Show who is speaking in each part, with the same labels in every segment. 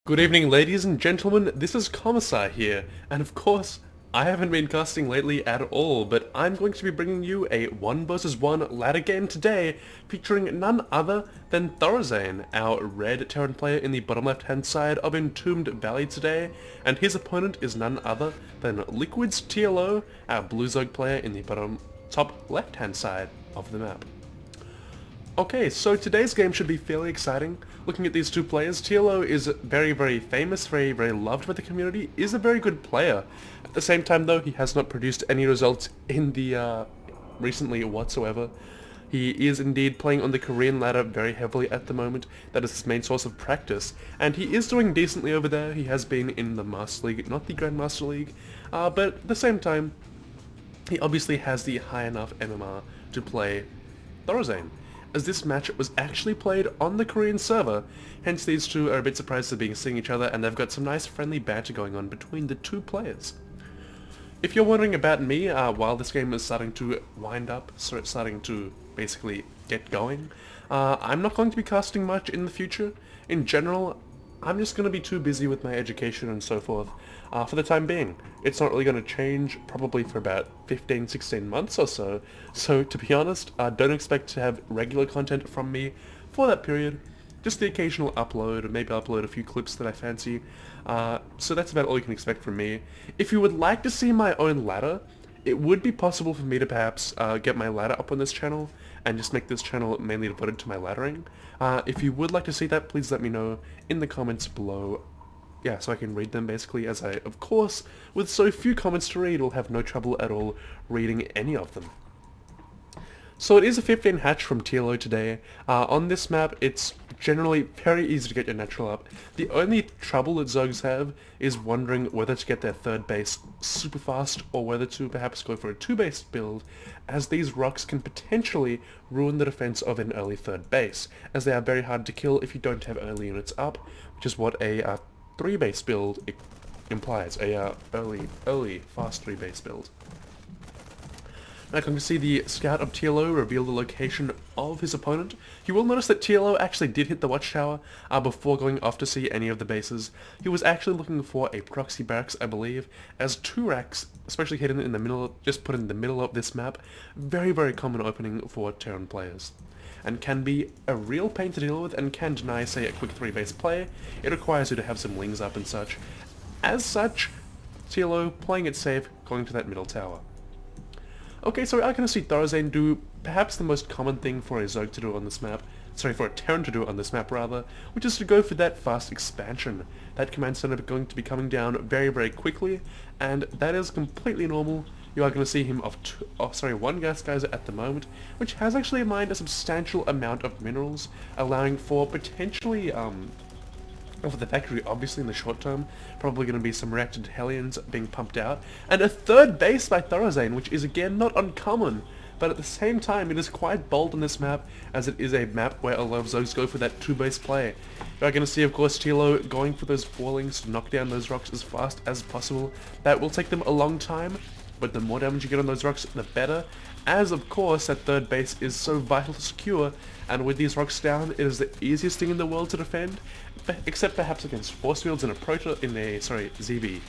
Speaker 1: Good evening, ladies and gentlemen, this is Commissar here, and of course, I haven't been casting lately at all, but I'm going to be bringing you a 1 versus 1 ladder game today, featuring none other than ThorZain, our red Terran player in the bottom left hand side of Entombed Valley today, and his opponent is none other than Liquid's TLO, our blue Zerg player in the bottom top left hand side of the map. Okay, so today's game should be fairly exciting. Looking at these two players, TLO is very famous, very loved by the community, is a very good player. At the same time though, he has not produced any results in the recently whatsoever. He is indeed playing on the Korean ladder very heavily at the moment. That is his main source of practice, and he is doing decently over there. He has been in the Master League, not the Grandmaster League, but at the same time, he obviously has the high enough MMR to play ThorZain, as this match was actually played on the Korean server, hence these two are a bit surprised at being seeing each other, and they've got some nice friendly banter going on between the two players. If you're wondering about me, while this game is starting to wind up, so it's starting to basically get going, I'm not going to be casting much in the future. In general, I'm just going to be too busy with my education and so forth for the time being. It's not really going to change probably for about 15-16 months or so, so to be honest, don't expect to have regular content from me for that period. Just the occasional upload, maybe upload a few clips that I fancy, so that's about all you can expect from me. If you would like to see my own ladder, it would be possible for me to perhaps get my ladder up on this channel and just make this channel mainly devoted to my laddering. If you would like to see that, please let me know in the comments below. Yeah, so I can read them basically, as I, of course, with so few comments to read, will have no trouble at all reading any of them. So it is a 15 hatch from TLO today. On this map, it's generally very easy to get your natural up. The only trouble that Zergs have is wondering whether to get their third base super fast or whether to perhaps go for a 2-base build, as these rocks can potentially ruin the defense of an early third base, as they are very hard to kill if you don't have early units up, which is what a 3-base build implies, a early fast 3-base build. Now come to see the scout of TLO reveal the location of his opponent. You will notice that TLO actually did hit the watchtower before going off to see any of the bases. He was actually looking for a proxy barracks, I believe, as 2 racks, especially hidden in the middle, just put in the middle of this map, very common opening for Terran players, and can be a real pain to deal with and can deny, say, a quick 3-base play. It requires you to have some lings up and such. As such, TLO playing it safe, going to that middle tower. Okay, so we are going to see ThorZain do perhaps the most common thing for a Zerg to do on this map, sorry, for a Terran to do on this map rather, which is to go for that fast expansion. That command center is going to be coming down very quickly, and that is completely normal. You are going to see him off 1 gas geyser at the moment, which has actually mined a substantial amount of minerals, allowing for potentially, for the factory, obviously in the short term, probably going to be some reacted Hellions being pumped out, and a 3rd base by ThorZain, which is again not uncommon, but at the same time it is quite bold on this map, as it is a map where a lot of Zergs go for that 2-base play. You are going to see, of course, TLO going for those 4-lings to knock down those rocks as fast as possible. That will take them a long time, but the more damage you get on those rocks, the better, as of course that 3rd base is so vital to secure, and with these rocks down, it is the easiest thing in the world to defend, except perhaps against force fields in a ZvP.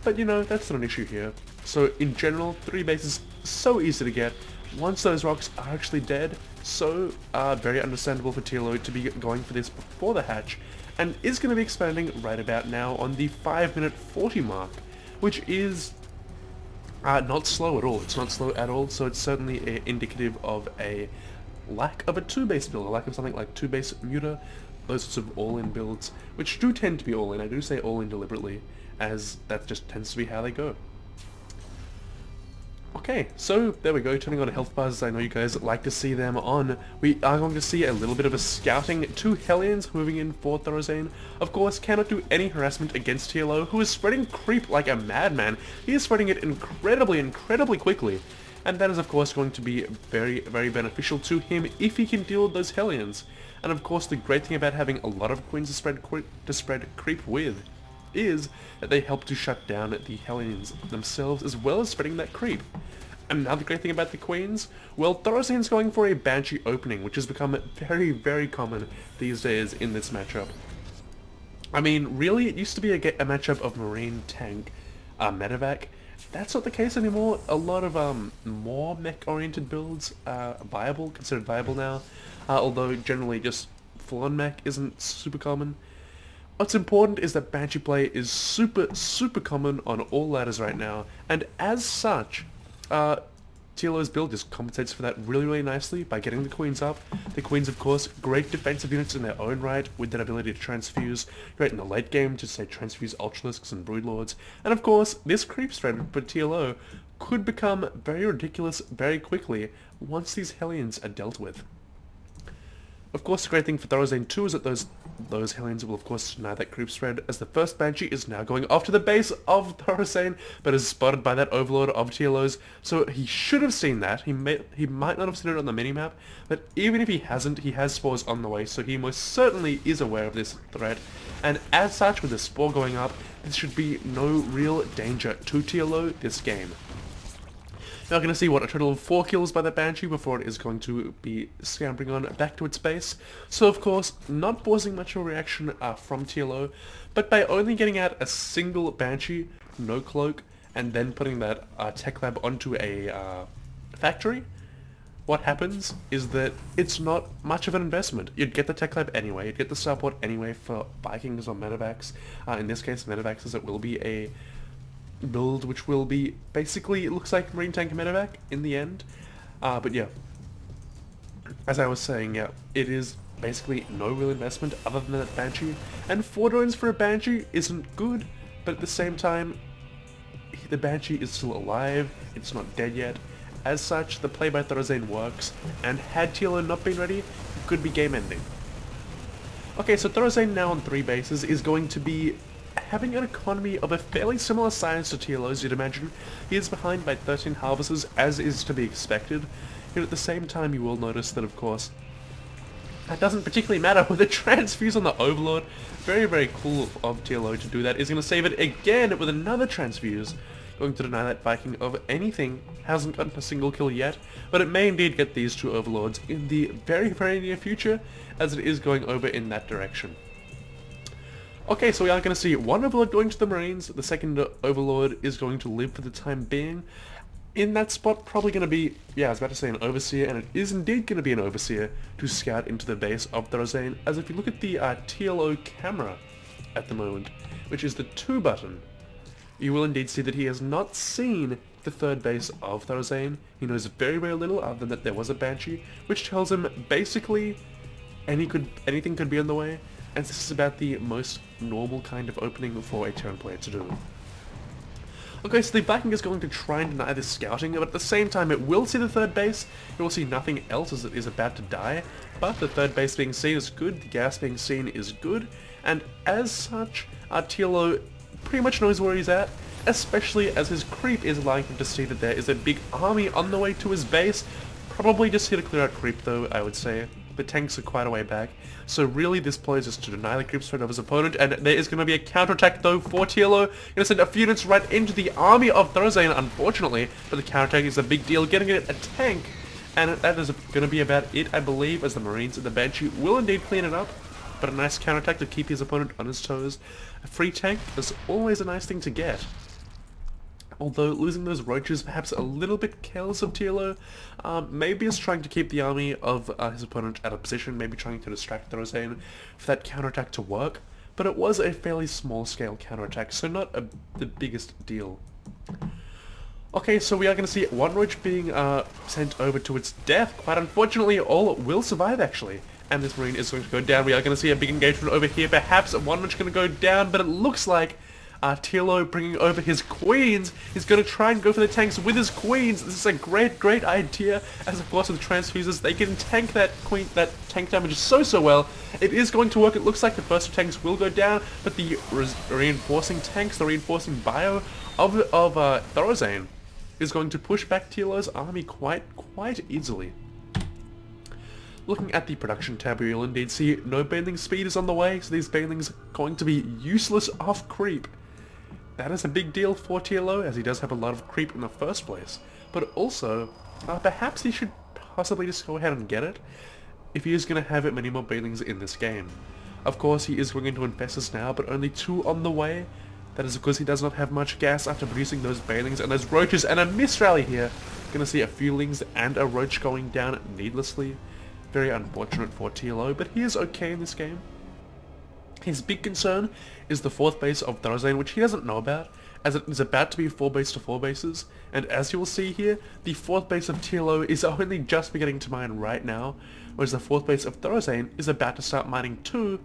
Speaker 1: But you know, that's not an issue here. So in general, 3 bases, so easy to get. Once those rocks are actually dead, so very understandable for TLO to be going for this before the hatch, and is going to be expanding right about now on the 5-minute 40 mark, which is not slow at all. It's not slow at all, so it's certainly indicative of a lack of a 2-base build, a lack of something like 2-base muta, those sorts of all-in builds, which do tend to be all-in. I do say all-in deliberately, as that just tends to be how they go. Okay, so there we go, turning on health bars, I know you guys like to see them on. We are going to see a little bit of a scouting, 2 Hellions moving in for ThorZain. Of course, cannot do any harassment against TLO, who is spreading creep like a madman. He is spreading it incredibly quickly. And that is of course going to be very beneficial to him if he can deal with those Hellions. And of course the great thing about having a lot of Queens to spread creep with is that they help to shut down the Hellions themselves, as well as spreading that creep. Another great thing about the Queens, well, ThorZain's going for a Banshee opening, which has become very common these days in this matchup. I mean, really, it used to be a matchup of Marine Tank, Medevac. That's not the case anymore. A lot of more mech-oriented builds are considered viable now, although generally just full-on mech isn't super common. What's important is that Banshee play is super common on all ladders right now, and as such, TLO's build just compensates for that really nicely by getting the Queens up. The Queens, of course, great defensive units in their own right, with that ability to transfuse, great in the late game to, say, transfuse Ultralisks and Broodlords, and of course, this creep threat for TLO could become very ridiculous very quickly once these Hellions are dealt with. Of course, the great thing for ThorZain 2 is that those Hellions will of course deny that creep spread, as the first Banshee is now going off to the base of ThorZain, but is spotted by that Overlord of TLO's, so he should have seen that. He might not have seen it on the minimap, but even if he hasn't, he has spores on the way, so he most certainly is aware of this threat, and as such, with the spore going up, this should be no real danger to TLO this game. Now we're going to see a total of 4 kills by the Banshee before it is going to be scampering on back to its base. So of course, not causing much of a reaction from TLO, but by only getting out a single Banshee, no cloak, and then putting that tech lab onto a factory, what happens is that it's not much of an investment. You'd get the tech lab anyway, you'd get the starport anyway for Vikings or Medevacs. In this case, Medevacs, as it will be a build which will be basically, it looks like Marine Tank and Medevac in the end, but yeah, as I was saying, yeah, it is basically no real investment other than that Banshee, and 4 drones for a Banshee isn't good, but at the same time, the Banshee is still alive, it's not dead yet. As such, the play by ThorZain works, and had TLO not been ready, it could be game ending. Okay, so ThorZain now on 3 bases is going to be having an economy of a fairly similar size to TLO's, you'd imagine. He is behind by 13 harvesters, as is to be expected. Yet at the same time, you will notice that, of course, that doesn't particularly matter with a transfuse on the Overlord. Very cool of TLO to do that. Is going to save it again with another transfuse, going to deny that Viking of anything. Hasn't gotten a single kill yet, but it may indeed get these 2 Overlords in the very near future, as it is going over in that direction. Okay, so we are going to see 1 Overlord going to the Marines, the second Overlord is going to live for the time being. In that spot, probably going to be, yeah, I was about to say an Overseer, and it is indeed going to be an Overseer to scout into the base of ThorZain, as if you look at the TLO camera at the moment, which is the 2 button, you will indeed see that he has not seen the 3rd base of ThorZain. He knows very little other than that there was a Banshee, which tells him basically anything could be on the way. And this is about the most normal kind of opening for a Terran player to do. Okay, so the Viking is going to try and deny this scouting, but at the same time it will see the 3rd base, it will see nothing else as it is about to die, but the 3rd base being seen is good, the gas being seen is good, and as such, TLO pretty much knows where he's at, especially as his creep is allowing him to see that there is a big army on the way to his base. Probably just here to clear out creep though, I would say. The tanks are quite a way back, so really this play is just to deny the creep spread of his opponent, and there is going to be a counterattack though for TLO. Going to send a few units right into the army of ThorZain, unfortunately, but the counterattack is a big deal, getting it a tank, and that is going to be about it, I believe, as the Marines and the Banshee will indeed clean it up, but a nice counterattack to keep his opponent on his toes. A free tank is always a nice thing to get. Although losing those roaches perhaps a little bit careless of TLO, maybe is trying to keep the army of his opponent out of position, maybe trying to distract ThorZain for that counterattack to work, but it was a fairly small scale counterattack, so not the biggest deal. Okay, so we are going to see 1 roach being sent over to its death. Quite unfortunately, all will survive actually, and this Marine is going to go down. We are going to see a big engagement over here, perhaps 1 roach going to go down, but it looks like TLO bringing over his queens. He's going to try and go for the tanks with his queens. This is a great idea, as of course with transfuses, they can tank that tank damage so well. It is going to work. It looks like the first 2 tanks will go down, but the reinforcing tanks, the reinforcing bio of ThorZain is going to push back TLO's army quite easily. Looking at the production tab, you'll indeed see no baneling speed is on the way, so these banelings are going to be useless off creep. That is a big deal for TLO, as he does have a lot of creep in the first place. But also, perhaps he should possibly just go ahead and get it, if he is going to have many more banelings in this game. Of course, he is going to infest us now, but only 2 on the way. That is because he does not have much gas after producing those banelings and those roaches, and a miss rally here. Gonna see a few lings and a roach going down needlessly. Very unfortunate for TLO, but he is okay in this game. His big concern is the 4th base of ThorZain, which he doesn't know about, as it is about to be 4 base to 4 bases, and as you will see here, the 4th base of TLO is only just beginning to mine right now, whereas the 4th base of ThorZain is about to start mining too.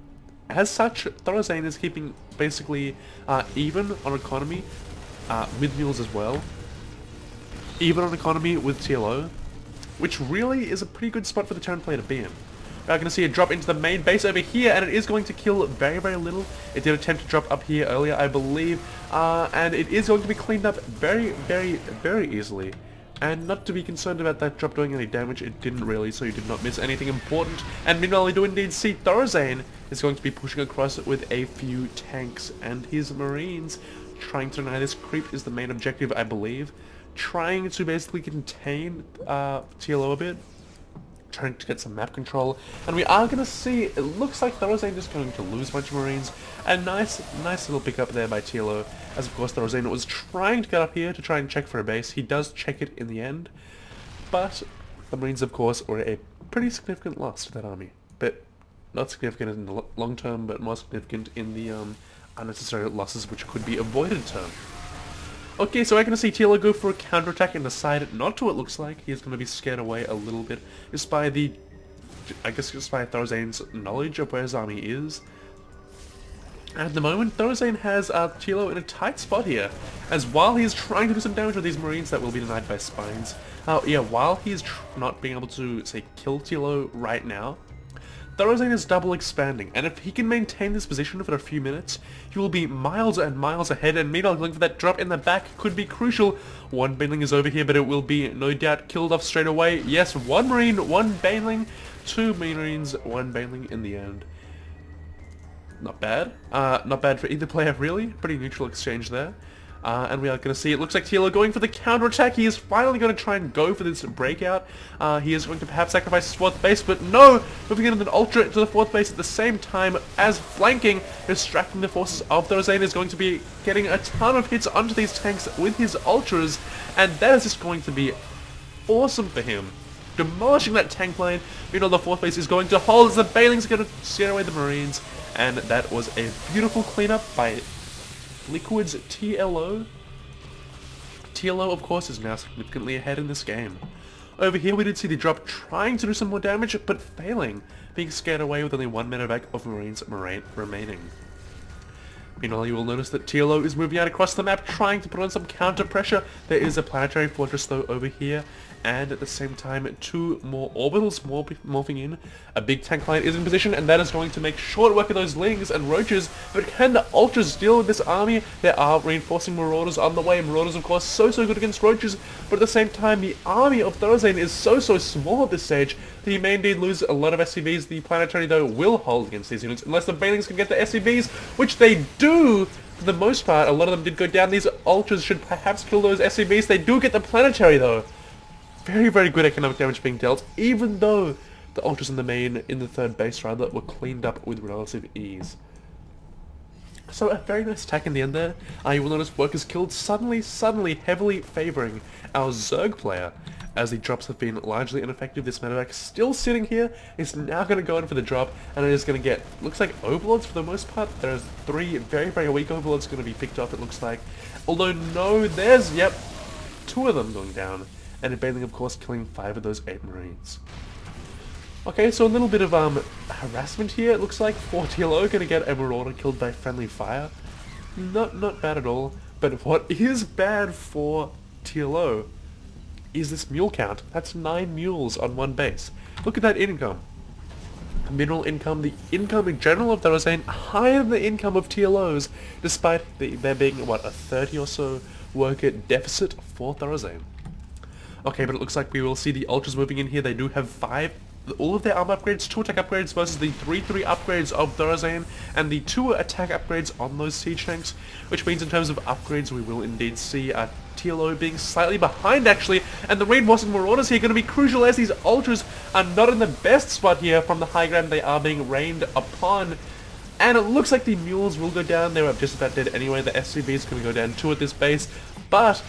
Speaker 1: As such, ThorZain is keeping basically even on economy, with mules as well, even on economy with TLO, which really is a pretty good spot for the turn player to be in. We're going to see a drop into the main base over here, and it is going to kill very, very little. It did attempt to drop up here earlier, I believe, and it is going to be cleaned up very, very, very easily. And not to be concerned about that drop doing any damage, it didn't really, so you did not miss anything important. And meanwhile, we do indeed see ThorZain is going to be pushing across with a few tanks and his marines. Trying to deny this creep is the main objective, I believe. Trying to basically contain TLO a bit. Trying to get some map control, and we are going to see, it looks like ThorZain is going to lose a bunch of marines. A nice little pickup there by TLO, as of course ThorZain was trying to get up here to try and check for a base. He does check it in the end, but the marines of course were a pretty significant loss to that army. But not significant in the long term, but more significant in the unnecessary losses which could be avoided term. Okay, so we're going to see TLO go for a counterattack and decide not to, it looks like. He's going to be scared away a little bit, just by the, I guess just by ThorZain's knowledge of where his army is. At the moment, ThorZain has TLO in a tight spot here, as while he's trying to do some damage with these marines that will be denied by spines, yeah, while he's not being able to, say, kill TLO right now, ThorZain is double expanding, and if he can maintain this position for a few minutes, he will be miles and miles ahead, and meanwhile going for that drop in the back could be crucial. 1 baneling is over here, but it will be no doubt killed off straight away. Yes, 1 marine, 1 baneling, 2 marines, 1 baneling in the end. Not bad. Not bad for either player, really. Pretty neutral exchange there. And we are going to see, it looks like TLO going for the counter-attack. He is finally going to try and go for this breakout. He is going to perhaps sacrifice his 4th base, but no! Moving in with an ultra to the 4th base at the same time as flanking, distracting the forces of ThorZain, is going to be getting a ton of hits onto these tanks with his ultras, and that is just going to be awesome for him. Demolishing that tank line. Meanwhile, the 4th base is going to hold as the Banelings are going to scare away the Marines, and that was a beautiful cleanup by Liquid's TLO. TLO, of course, is now significantly ahead in this game. Over here, we did see the drop trying to do some more damage, but failing, being scared away with only 1 medevac of Marines remaining. Meanwhile, you will notice that TLO is moving out across the map, trying to put on some counter pressure. There is a planetary fortress, though, over here, and at the same time, 2 more orbitals morphing in. A big tank line is in position, and that is going to make short work of those lings and roaches. But can the ultras deal with this army? There are reinforcing marauders on the way. Marauders, of course, so good against roaches, but at the same time, the army of ThorZain is so small at this stage that he may indeed lose a lot of SCVs. The planetary, though, will hold against these units, unless the Banelings can get the SCVs, which they do. For the most part, a lot of them did go down. These ultras should perhaps kill those SCVs. They do get the planetary, though. Very good economic damage being dealt, even though the ultras in the 3rd base rather were cleaned up with relative ease. So a very nice attack in the end there. You will notice workers killed suddenly heavily favouring our Zerg player, as the drops have been largely ineffective. This medevac still sitting here is now going to go in for the drop, and it is going to get, looks like, overlords for the most part. There's 3 very weak overlords going to be picked off, it looks like. Although no, there's, yep, 2 of them going down. And a Baneling, of course, killing 5 of those 8 Marines. Okay, so a little bit of harassment here, it looks like, for TLO, going to get a Marauder killed by friendly fire. Not bad at all, but what is bad for TLO is this mule count. That's 9 mules on 1 base. Look at that income. Mineral income, the income in general of ThorZain, higher than the income of TLOs, despite there being, what, a 30 or so worker deficit for ThorZain. Okay, but it looks like we will see the ultras moving in here. They do have 5, all of their armor upgrades, 2 attack upgrades versus the 3 upgrades of ThorZain, and the 2 attack upgrades on those siege tanks, which means in terms of upgrades we will indeed see TLO being slightly behind actually, and the reinforcing marauders here are going to be crucial, as these ultras are not in the best spot here from the high ground they are being rained upon. And it looks like the mules will go down. They were just about dead anyway. The SCV is going to go down 2 at this base. But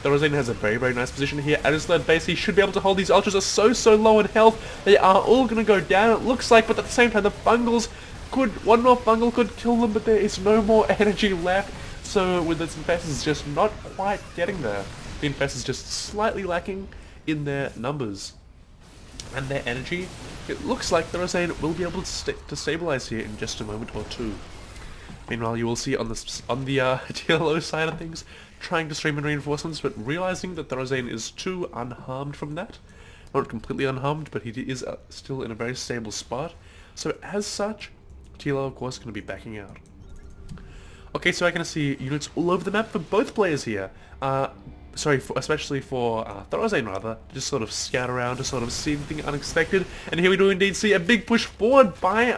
Speaker 1: ThorZain has a very nice position here at his third base. He should be able to hold. These ultras are so low in health. They are all going to go down, it looks like. But at the same time, the fungals could... one more fungal could kill them, but there is no more energy left. So with this Infest is just not quite getting there. The Infest is just slightly lacking in their numbers and their energy. It looks like ThorZain will be able to stabilize here in just a moment or two. Meanwhile, you will see on the TLO side of things, trying to stream in reinforcements, but realizing that ThorZain is too unharmed from that. Not completely unharmed, but he is still in a very stable spot. So as such, TLO of course is going to be backing out. Okay, so I can see units all over the map for both players here. Especially for ThorZain rather, just sort of scout around to sort of see anything unexpected. And here we do indeed see a big push forward by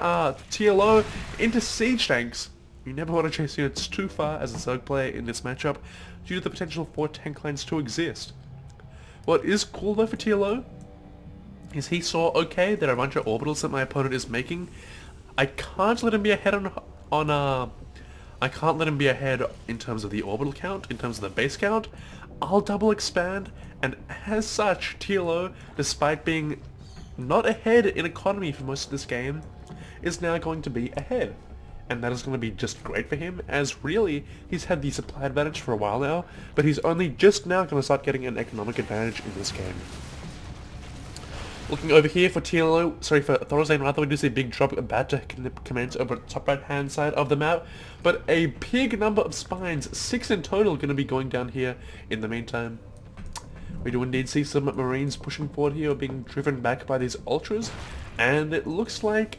Speaker 1: TLO into siege tanks. You never want to chase units too far as a Zerg player in this matchup due to the potential for tank lines to exist. What is cool though for TLO is he saw, okay, there are a bunch of orbitals that my opponent is making. I can't let him be ahead I can't let him be ahead in terms of the orbital count, in terms of the base count. I'll double expand, and as such, TLO, despite being not ahead in economy for most of this game, is now going to be ahead. And that is going to be just great for him, as really, he's had the supply advantage for a while now, but he's only just now going to start getting an economic advantage in this game. Looking over here for ThorZain rather, we do see a big drop about to commence over the top right hand side of the map, but a big number of spines, 6 in total, going to be going down here in the meantime. We do indeed see some Marines pushing forward here, being driven back by these Ultras, and it looks like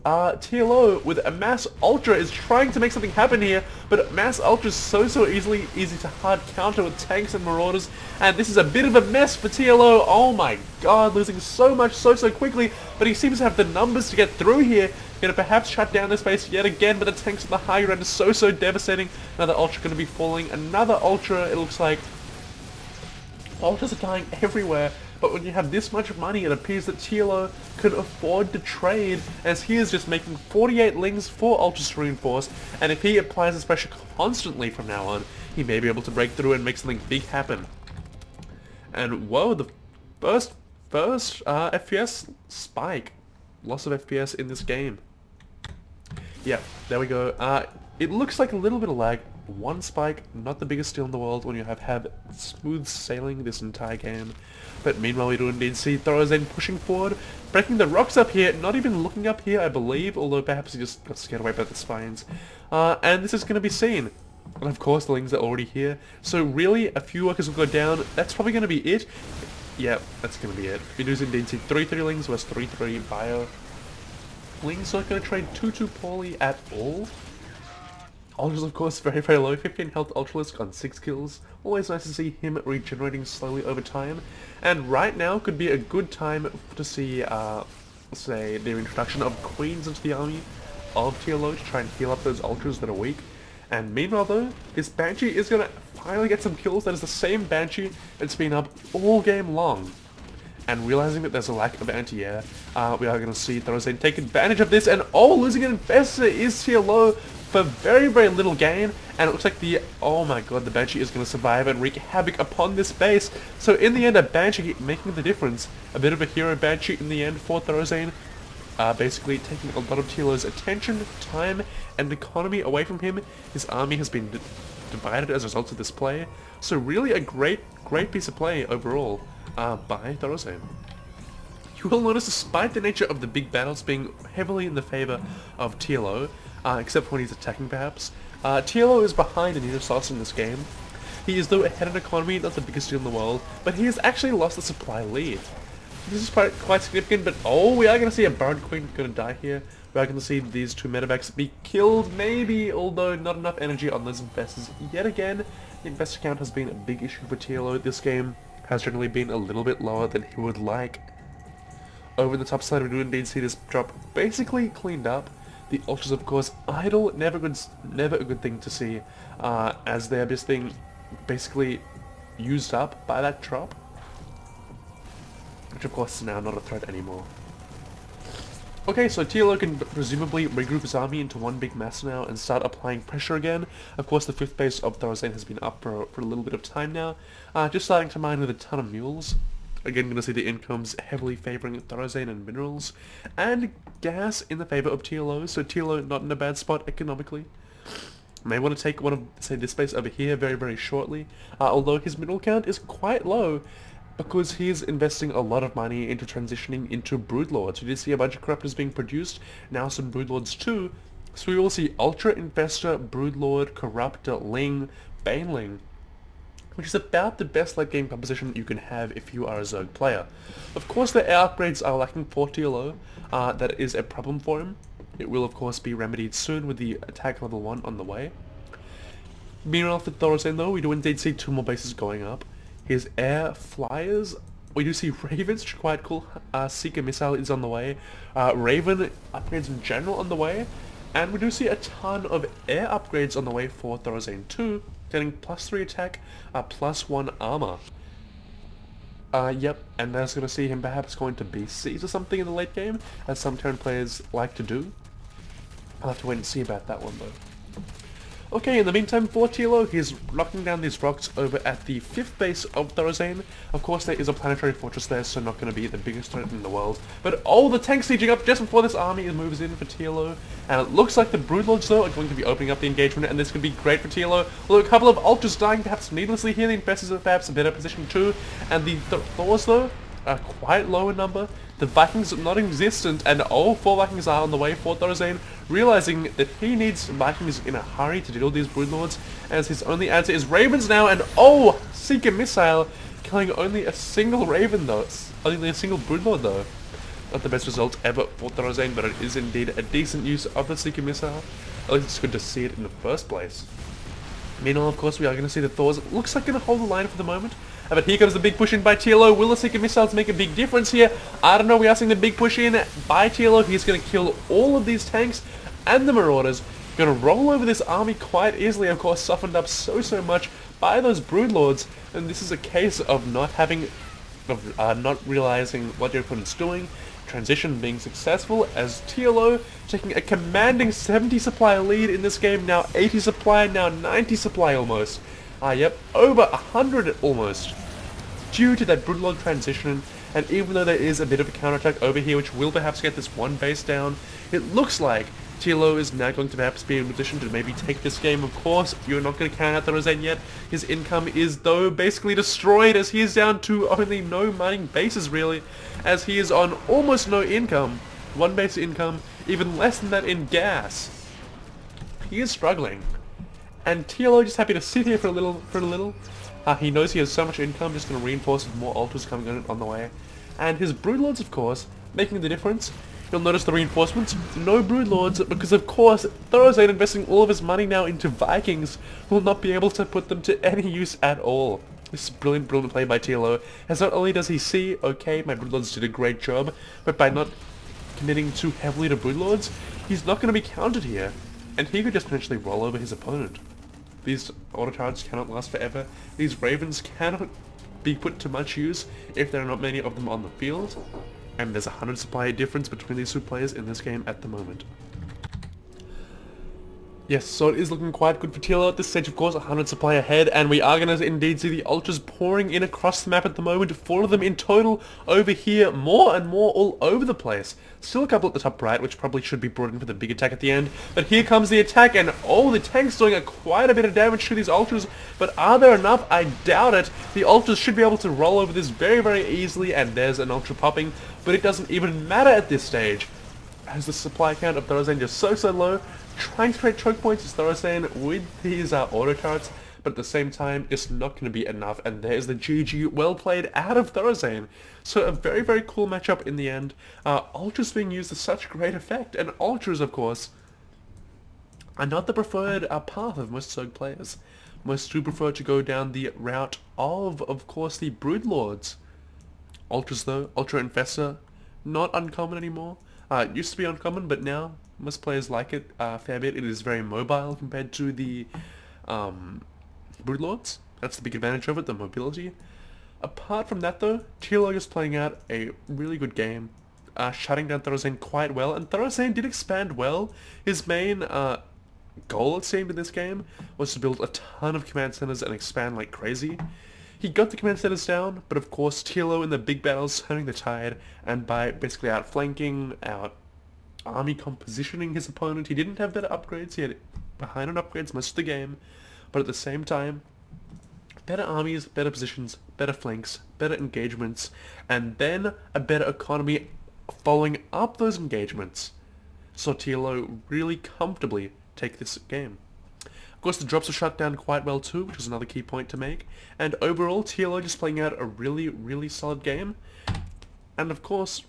Speaker 1: TLO with a Mass Ultra is trying to make something happen here, but Mass Ultra is so easy to hard counter with tanks and Marauders, and this is a bit of a mess for TLO. Oh my god, losing so much so quickly, but he seems to have the numbers to get through here. Gonna perhaps shut down this base yet again, but the tanks on the high ground is so devastating. Another Ultra gonna be falling, another Ultra, it looks like. Ultras are dying everywhere. But when you have this much money, it appears that TLO could afford to trade, as he is just making 48 lings for Ultras to reinforce, and if he applies this pressure constantly from now on, he may be able to break through and make something big happen. And whoa, the first FPS spike. Loss of FPS in this game. Yeah, there we go. It looks like a little bit of lag. One spike, not the biggest deal in the world when you have smooth sailing this entire game. But meanwhile we do indeed see ThorZain pushing forward, breaking the rocks up here, not even looking up here I believe, although perhaps he just got scared away by the spines. And this is going to be seen. And of course the lings are already here, so really a few workers will go down. That's probably going to be it. Yeah, that's going to be it. We do indeed see 3-3 lings versus 3-3 bio. Lings not going to trade too poorly at all. Ultras of course very low, 15 health Ultralisk on 6 kills. Always nice to see him regenerating slowly over time. And right now could be a good time to see, say, the introduction of Queens into the army of TLO to try and heal up those Ultras that are weak. And meanwhile though, this Banshee is going to finally get some kills. That is the same Banshee that's been up all game long. And realizing that there's a lack of anti-air, we are going to see ThorZain take advantage of this, and losing an Infestor is TLO for very little gain, and it looks like oh my god, the Banshee is going to survive and wreak havoc upon this base. So in the end, a Banshee making the difference. A bit of a hero Banshee in the end for ThorZain, basically taking a lot of TLO's attention, time, and economy away from him. His army has been divided as a result of this play, so really a great piece of play overall by ThorZain. You will notice, despite the nature of the big battles being heavily in the favor of TLO, except for when he's attacking perhaps, TLO is behind in unit sauce in this game. He is though ahead in economy, not the biggest deal in the world, but he has actually lost the supply lead. This is quite significant, but we are going to see a Burrowed Queen going to die here. We are going to see these 2 medevacs be killed, maybe, although not enough energy on those Infestors yet again. The Infestor count has been a big issue for TLO. This game has generally been a little bit lower than he would like. Over the top side, we do indeed see this drop basically cleaned up. The Ultras, of course, idle, never a good thing to see, as they are just being basically used up by that drop, which of course is now not a threat anymore. Okay, so TLO can presumably regroup his army into one big mass now and start applying pressure again. Of course, the 5th base of ThorZain has been up for a little bit of time now. Just starting to mine with a ton of mules. Again, going to see the incomes heavily favouring ThorZain and minerals. And gas in the favour of TLO, so TLO not in a bad spot economically. May want to take one of, say, this base over here very, very shortly. Although his mineral count is quite low, because he's investing a lot of money into transitioning into Broodlords. We did see a bunch of corruptors being produced, now some Broodlords too. So we will see Ultra Infestor, Broodlord, Corruptor, Ling, Baneling, which is about the best late game composition you can have if you are a Zerg player. Of course the air upgrades are lacking for TLO, that is a problem for him. It will of course be remedied soon with the attack level 1 on the way. Meanwhile for ThorZain though, we do indeed see 2 more bases going up. His air flyers, we do see Ravens, which are quite cool. Seeker missile is on the way. Raven upgrades in general on the way. And we do see a ton of air upgrades on the way for ThorZain 2, getting +3 attack, +1 armor. Yep, and that's going to see him perhaps going to BCs or something in the late game, as some turn players like to do. I'll have to wait and see about that one though. Okay, in the meantime, for TLO, he's knocking down these rocks over at the 5th base of ThorZain. Of course, there is a planetary fortress there, so not going to be the biggest threat in the world. But oh, the tank's sieging up just before this army moves in for TLO. And it looks like the Broodlords, though, are going to be opening up the engagement, and this could be great for TLO. Although a couple of Ultras dying perhaps needlessly here, the Infestors are perhaps a better position too. And the Thors, though, are quite low in number. The Vikings are non-existent, and all 4 Vikings are on the way for ThorZain, realizing that he needs Vikings in a hurry to deal with these Broodlords, as his only answer is Ravens now, and oh! Seeker Missile, killing only a single Raven though, only a single Broodlord though. Not the best result ever for ThorZain, but it is indeed a decent use of the Seeker Missile. At least it's good to see it in the first place. Meanwhile, of course, we are going to see the Thors. Looks like going to hold the line for the moment. But here comes the big push in by TLO. Will the Seeker Missiles make a big difference here? I don't know. We are seeing the big push in by TLO. He's going to kill all of these tanks and the Marauders. Going to roll over this army quite easily, of course, softened up so much by those Broodlords. And this is a case of not realizing what your opponent's doing. Transition being successful as TLO taking a commanding 70 supply lead in this game, now 80 supply, now 90 supply almost. Yep, over 100 almost, due to that Broodlord transition, and even though there is a bit of a counterattack over here which will perhaps get this one base down, it looks like TLO is now going to perhaps be in a position to maybe take this game. Of course, you're not going to count out ThorZain yet. His income is, though, basically destroyed as he is down to only no mining bases, really, as he is on almost no income. 1 base income, even less than that in gas. He is struggling. And TLO just happy to sit here for a little. He knows he has so much income, just going to reinforce with more Ultras coming on the way. And his Broodlords, of course, making the difference. You'll notice the reinforcements, no Broodlords, because of course, ThorZain investing all of his money now into Vikings will not be able to put them to any use at all. This is brilliant play by TLO, as not only does he see, okay, my Broodlords did a great job, but by not committing too heavily to Broodlords, he's not going to be countered here, and he could just potentially roll over his opponent. These auto turrets cannot last forever, these Ravens cannot be put to much use if there are not many of them on the field. And there's a 100 supply difference between these 2 players in this game at the moment. Yes, so it is looking quite good for TLO at this stage, of course, 100 supply ahead, and we are going to indeed see the Ultras pouring in across the map at the moment, 4 of them in total over here, more and more all over the place. Still a couple at the top right, which probably should be brought in for the big attack at the end, but here comes the attack, and oh, the tank's doing quite a bit of damage to these Ultras, but are there enough? I doubt it. The Ultras should be able to roll over this very easily, and there's an Ultra popping, but it doesn't even matter at this stage, as the supply count of ThorZain just so low. Trying to create choke points is ThorZain with these auto turrets, but at the same time, it's not going to be enough, and there's the GG, well played out of ThorZain. So a very cool matchup in the end. Ultras being used to such great effect, and Ultras, of course, are not the preferred path of most Zerg players. Most do prefer to go down the route of course, the Broodlords. Ultras, though, Ultra Infestor, not uncommon anymore. It used to be uncommon, but now most players like it a fair bit. It is very mobile compared to the Broodlords. That's the big advantage of it, the mobility. Apart from that though, TLO is playing out a really good game. shutting down ThorZain quite well, and ThorZain did expand well. His main goal, it seemed, in this game was to build a ton of command centers and expand like crazy. He got the command centers down, but of course TLO in the big battles turning the tide, and by basically outflanking, out army compositioning his opponent. He didn't have better upgrades, he had behind on upgrades most of the game, but at the same time, better armies, better positions, better flanks, better engagements, and then a better economy following up those engagements. So TLO really comfortably take this game. Of course, the drops were shut down quite well too, which was another key point to make, and overall TLO just playing out a really solid game, and of course,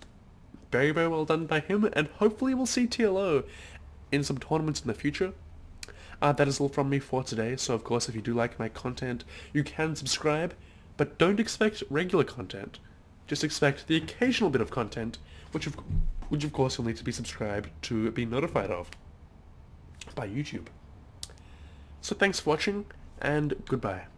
Speaker 1: very well done by him, and hopefully we'll see TLO in some tournaments in the future. That is all from me for today, so of course if you do like my content, you can subscribe, but don't expect regular content. Just expect the occasional bit of content, which of course you'll need to be subscribed to be notified of by YouTube. So thanks for watching, and goodbye.